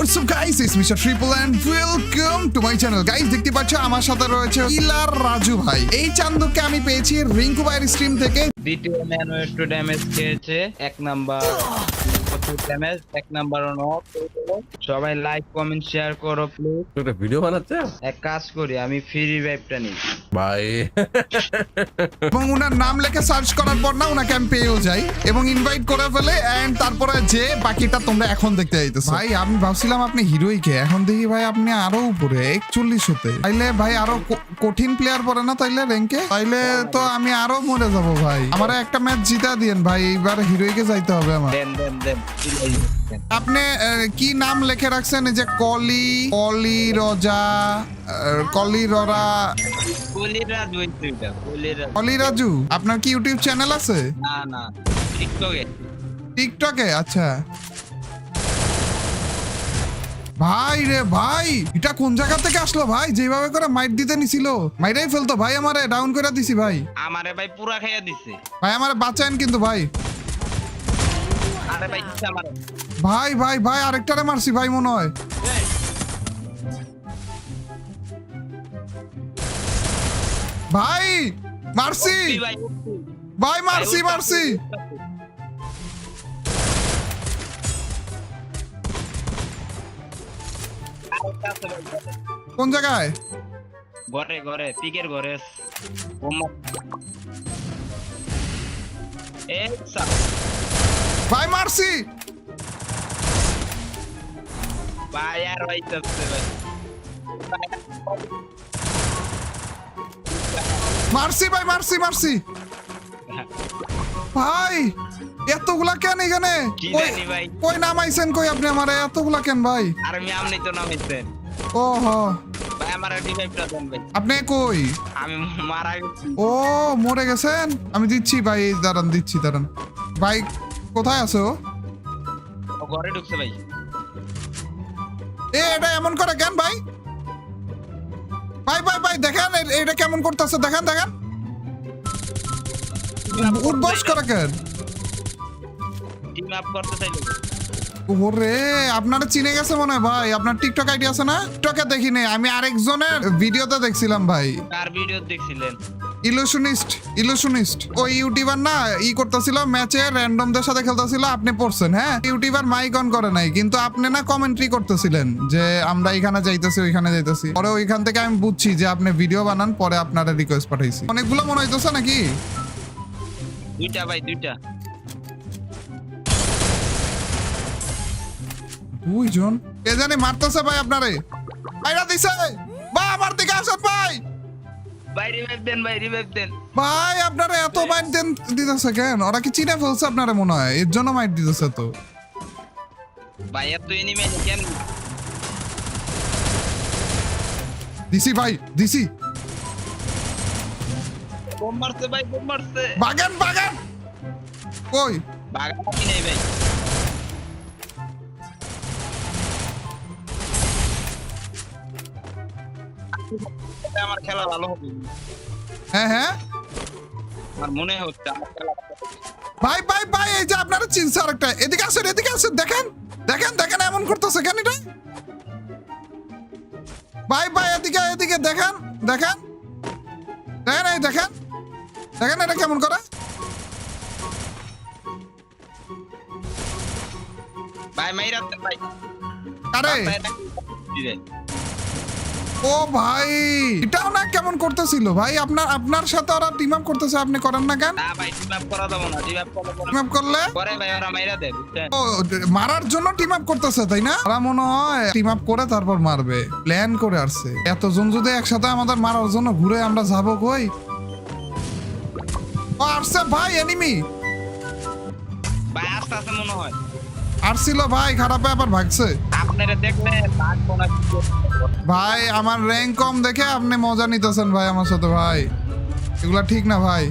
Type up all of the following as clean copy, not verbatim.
What's up guys, it's Mr. Triple and welcome to my channel. Guys, দেখতে পাচ্ছ আমার সাথে রয়েছে কিলার রাজু ভাই। এই চান্দুকে আমি পেয়েছি রিঙ্কু ভাইয়ের স্ট্রিম থেকে। দ্বিতীয় ম্যান একটু ড্যামেজ খেয়েছে, এক নাম্বার প্রচুর ড্যামেজ, এক নাম্বার নক। সবাই লাইক কমেন্ট শেয়ার করো প্লিজ। একটা ভিডিও বানাচ্ছে, এক কাজ করি, আমি ফ্রি রিভাইভটা নিই ভাই। এবং উনার নাম লিখে সার্চ করার পর না উনাকে আমি পেয়েও যাই এবং ইনভাইট করে ফেলে এন্ড তারপরে যে বাকিটা তোমরা এখন দেখতে যাইতেছো। ভাই আমি ভাবছিলাম আপনি হিরোইকে, এখন দেখি ভাই আপনি আরো উপরে 41 হতে। তাইলে ভাই আরো কঠিন প্লেয়ার পড়ে না তাইলে র্যাঙ্কে? তাইলে তো আমি আরো মরে যাব ভাই। আমারে একটা ম্যাচ জিতা দিয়েন ভাই, এইবার হিরোইকে যাইতে হবে আমার। দেন আপনি কি নাম লিখে রাখছেন? এই যে কলি রজা, কলি ররা, কলি রাজু। আপনার কি ইউটিউব চ্যানেল আছে? না টিকটকে? আচ্ছা ভাই রে ভাই, এটা কোন জায়গা থেকে আসলো ভাই? যেভাবে করে মাইট দিতে নিছিল মাইরাই ফেলতো ভাই, আমারে ডাউন করে দিছি ভাই। আমারে ভাই পুরা খাইয়া দিছে ভাই আমারে বাঁচায়েন কিন্তু ভাই। আরে ভাই আমারে ভাই ভাই ভাই আরেকটারে মারছি ভাই মনে হয়। ভাই মারছি ভাই, মারছি কোন জায়গায়? ঘরে পিকের ঘরে ভাই মারছি ভাই আর ভাই ভাই মারছি ভাই। এতগুলা কেন এখানে? কই নামাইছেন কই আপনি আমারে? এতগুলা কেন ভাই? আর আমি আমনি তো নামাইছেন। ওহো ভাই আমার রিভাইভটা দেন ভাই। আপনি কই? আমি মারা গেছি। ও মরে গেছেন? আমি দিচ্ছি ভাই, দাঁড়ান দিচ্ছি দাঁড়ান। ভাই কোথায় আছো? ও ঘরে ঢুকছে ভাই। এটা এমন করে কেন ভাই? ভাই দেখেন এটা কেমন করতেছে, দেখেন উঠবস করে কেন? টিম আপ করতে চাইলো। ওরে আপনারা চিনে গেছে মনে হয় ভাই। আপনার টিকটক আইডি আছে না? টিকটকে দেখিনি আমি, আরেকজনের ভিডিওতে দেখছিলাম ভাই। কার ভিডিও দেখছিলেন? ইলুশনিস্ট ওই ইউটিউবার না করতেছিল ম্যাচে, র্যান্ডমদের সাথে খেলতেছিল। আপনি পড়ছেন? হ্যাঁ, ইউটিউবার মাইক অন করে নাই কিন্তু আপনি না কমেন্ট্রি করতেছিলেন যে আমরা এখানে যাইতেছি ওইখানে যাইতেছি। পরে ওইখান থেকে আমি বুঝছি যে আপনি ভিডিও বানান, পরে আপনারা রিকোয়েস্ট পাঠাইছি। অনেকগুলো মনে হইতেছে নাকি? দুইটা ভাই, দুইটা। দুইজন কে জানি মারতেছে ভাই আপনারে। আইরা দিছে বা আমার দিকে আসেন ভাই। ভাই রিভাইভ দেন ভাই আপনারা এত মাইট দেন দিতেছে কেন? ওরা কি চিনে ফেলছে আপনারা মনে হয়, এর জন্য মাইট দিতেছে তো। ভাই এত এনিমি কেন? দিছি ভাই দিছি। বোম মারছে ভাই, বোম মারছে। বাগান কই? বাগান নেই ভাই। আমার খেলা ভালো হবে। হ্যাঁ আমার মনে হচ্ছে আমার খেলা ভাই এই যে আপনারা চিনছে আরেকটা। এদিকে আসেন দেখেন এমন করতেছে কেন এটা? ভাই এদিকে দেখেন এই দেখেন এটা কেমন করে? ভাই মাইরাতে ভাই। আরে ও ভাই এটাও না কেমন করতেছিল ভাই? আপনার সাথে ওরা টিম আপ করতেছে, আপনি করেন না কেন? না ভাই টিম আপ করা যাবে না। টিম আপ করলে পরে ভাই ওরা মাইরা দেয়, বুঝছেন? ও মারার জন্য টিম আপ করতেছে তাই না? ওরা মনে হয় টিম আপ করে তারপর মারবে, প্ল্যান করে আসছে। এতজন যদি একসাথে আমাদের মারার জন্য ঘুরে আমরা যাবো কই? ও আসছে ভাই এনিমি। ভাই আস্তে মনে হয় আসছিল ভাই, খারাপে আবার ভাগছে। আপনারা দেখলে লাগবো না। ভাই আমার র্যাঙ্ক কম দেখে আপনি মজা নিতেছেন ভাই আমার সাথে ভাই, এগুলা ঠিক না ভাই।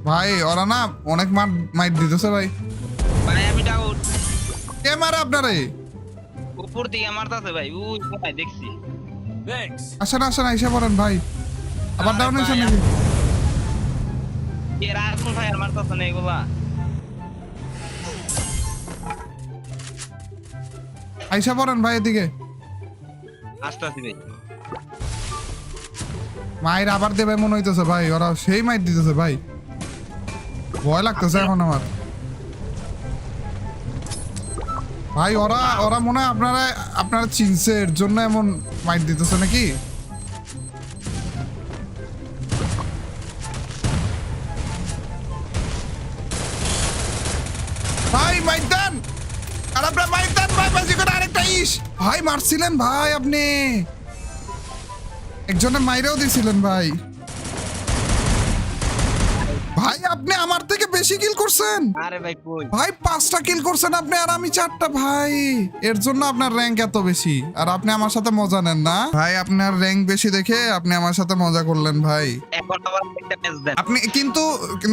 ভাই ওরা না অনেক মাইট দিতেছে ভাই। ভাই আমি ডাউন। কে মারে আপনারে? উপর দিকে মারতাছে ভাই, ওই কোথায় দেখছি। আসেন আসেন আইসা পড়েন ভাই আবার ডাউন হয়েছে ভাই, নাকি এর আগুন ভাই আর মারতাছ না এগুলা। আইসা পড়েন ভাই এদিকে আসতাছি ভাই। মায়ের আবার দেবে মনে হইতেছে ভাই ওরা সেই মাইর দিতেছে ভাই ভয় লাগতেছে এখন আমার ভাই ওরা ওরা মনে হয় আপনারা চিনছে এর জন্য এমন মাইর দিতেছে নাকি ভাই মাইর দেন আর আপনার মাইর দেন ভাই বাজি করে আরেকটা ইস ভাই মারছিলেন ভাই আপনি একজনের মাইরেও দিছিলেন ভাই ভাই আপনি আমার থেকে বেশি কিল করছেন আরে ভাই কই? ভাই 5টা কিল করছেন আপনি আর আমি 4টা ভাই এর জন্য আপনার র্যাঙ্ক এত বেশি আর আপনি আমার সাথে মজা নেন না ভাই আপনার র্যাঙ্ক বেশি দেখে আপনি আমার সাথে মজা করলেন ভাই এখন আবার একটা ম্যাচ দেন। আপনি কিন্তু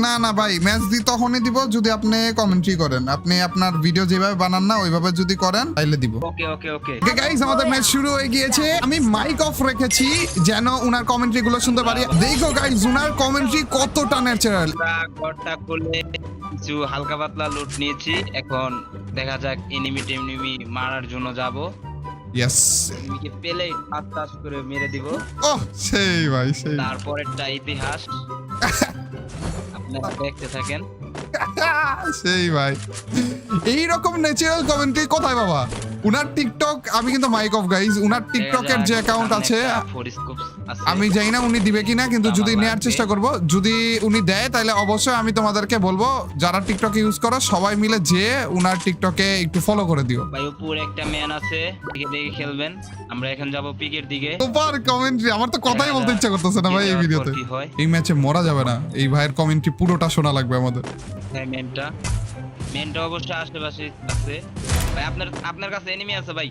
না না ভাই ম্যাচ দি তখনই দিব যদি আপনি কমেন্ট্রি করেন আপনি আপনার ভিডিও যেভাবে বানান না ওইভাবে যদি করেন তাইলে দিব ওকে ওকে ওকে। ওকে গাইস আমাদের ম্যাচ শুরু হয়ে গিয়েছে আমি মাইক অফ রেখেছি যেন উনার কমেন্ট্রি গুলো শুনতে পারি দেখো গাইস উনার কমেন্ট্রি কতটা ন্যাচারাল আমরা ঘরটা খুলে কিছু হালকা পাতলা লুট নিয়েছি। এখন দেখা যাক এনিমি টেনিমি মারার জন্য যাব। ইয়েস এনিমিকে পেলে টাচ করে মেরে দিব। ওহ সেই ভাই সেই তারপরেরটা ইতিহাস আপনারা দেখতে থাকেন। সেই ভাই এইরকম ন্যাচারাল কমেন্ট্রি কোথায় বাবা উনার টিকটক আমি কিন্তু মাইক অফ গাইস উনার টিকটকের যে অ্যাকাউন্ট আছে আমি জানি না উনি দিবে কিনা কিন্তু যদি নেওয়ার চেষ্টা করব যদি উনি দেয় তাহলে অবশ্যই আমি তোমাদেরকে বলবো যারা টিকটক ইউজ করো সবাই মিলে যে উনার টিকটকে একটু ফলো করে দিও ভাই উপরে একটা ম্যান আছে, দিকে দেখে খেলবেন। আমরা এখন যাব পিকের দিকে। সুপার কমেন্ট্রি আমার তো কথাই বলতে ইচ্ছা করতেছে না ভাই এই ভিডিওতে কি হয়? এই ম্যাচে মরা যাবে না এই ভাইয়ের কমেন্ট্রি পুরোটা শোনা লাগবে আমাদের হ্যাঁ মেনটা অবশ্যই আশেপাশে আছে। ভাই আপনার কাছে এনিমি আছে ভাই।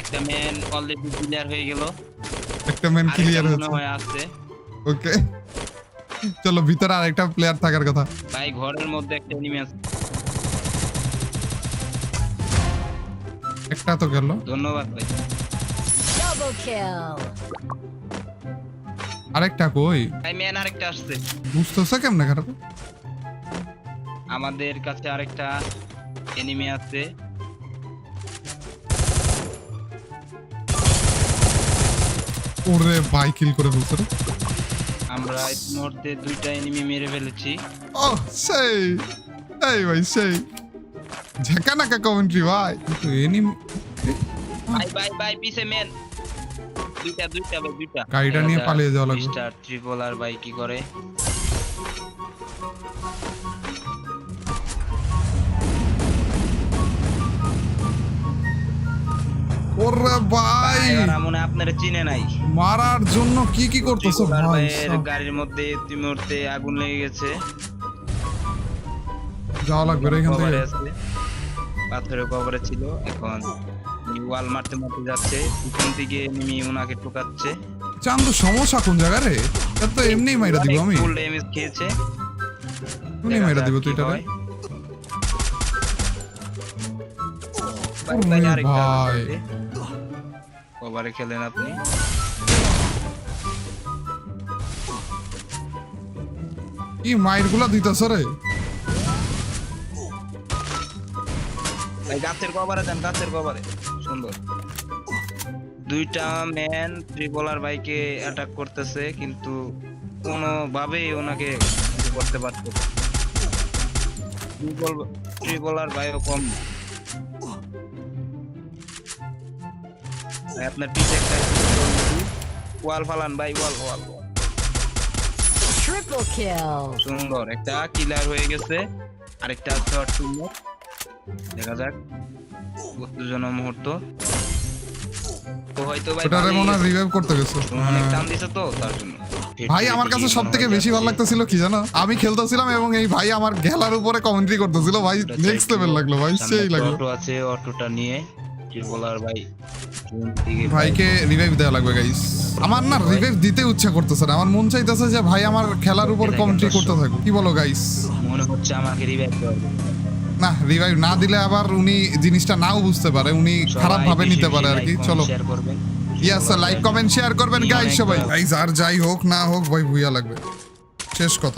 একটা ম্যান অলরেডি ক্লিয়ার হয়ে গেল। একটা ম্যান ক্লিয়ার আরেকটা মনে হয়েছে হয় আছে। ওকে চলো ভিতরে আরেকটা প্লেয়ার থাকার কথা ভাই ঘরের মধ্যে একটা এনিমি আছে। একটা তো গেল ধন্যবাদ ভাই। Double kill. আরেকটা কই ভাই ম্যান আরেকটা আসছে। বুঝতেছে কেমনে খারাপ আমাদের কাছে আরেকটা এনিমি আছে। ওরে ভাই কিল করে ফেলছে রে আমরা এই মুহূর্তে দুইটা এনিমি মেরে ফেলেছি। ও সেই এই ভাই সেই ঝাঁকানাকা কমেন্ট্রি ভাই কিন্তু এনিমি ভাই পিছে ম্যান। দুইটা ভাই দুইটা। গাড়িটা নিয়ে পালিয়ে যাওয়া লাগবে। মিস্টার ট্রিপল আর ভাই কি করে? ওরে ভাই ওরা মনে হয় আপনারা চিনে নাই। মারার জন্য কি কি করতেছো ট্রিপল আর ভাই ভাইয়ের গাড়ির মধ্যে এই মুহূর্তে আগুন লেগে গেছে। যাওয়া লাগবে রে এখান কভারে থেকে আছে, পাথরের কভারে ছিল। এখন ওয়াল মারতে যাচ্ছে, পিছন দিকে এনিমি ওনাকে টোকাচ্ছে। চান্দু সমস্যা কোন জায়গা রে এটা তো এমনি মাইরা দিব আমি ফুল ড্যামেজ খেয়েছে। এমনি মাইরা দিব তুই এটা রে ভাই ওরে আরেকটা ভাই। আছে। কভারে খেলেন আপনি। কি মাইর গুলা দিতেছ রে ভাই গাছের কভারে দেন, গাছের কভারে। সুন্দর। দুইটা ম্যান ট্রিপলার বাইকে অ্যাটাক করতেছে কিন্তু কোনোভাবেই ওনাকে কিছু করতে পারছে না। ট্রিপলার বাইও কম না। ভাই আপনার পিছে একটা ওয়াল ফালান ভাই, ওয়াল। Triple kill. সুন্দর একটা কিলার হয়ে গেছে। আরেকটা শর্ট টিম। দেখা যাক উত্তেজনা মুহূর্ত। তো হয়তো ভাই ওটারে মনে হয় রিভাইভ করতে গেছে অনেক টান দিছে তো তার জন্য। ভাই আমার কাছে সবথেকে বেশি ভালো লাগতেছিল কি জানো আমি খেলতেছিলাম এবং এই ভাই আমার গেলার উপরে কমেন্ট্রি করতেছিল ভাই নেক্সট লেভেল লাগলো ভাই সেই লাগলো অটো আছে, অটোটা নিয়ে ট্রিপলার ভাই ভাইকে রিভাইভ দেওয়া লাগবে গাইস আমার না রিভাইভ দিতে ইচ্ছা করতেছে না আমার মন চাইতেছে যে ভাই আমার খেলার উপর কমেন্ট্রি করতে থাকো কি বলো গাইস মনে হচ্ছে আমাকে রিভাইভ করবে। না রিভাইভ না দিলে আবার উনি জিনিসটা নাও বুঝতে পারে, উনি খারাপ ভাবে নিতে পারে আর কি। চলো শেয়ার করবেন। ইয়েস লাইক কমেন্ট শেয়ার করবেন গাইস সবাই। গাইস আর যাই হোক না হোক ভাই ভুইয়া লাগবে, শেষ কথা।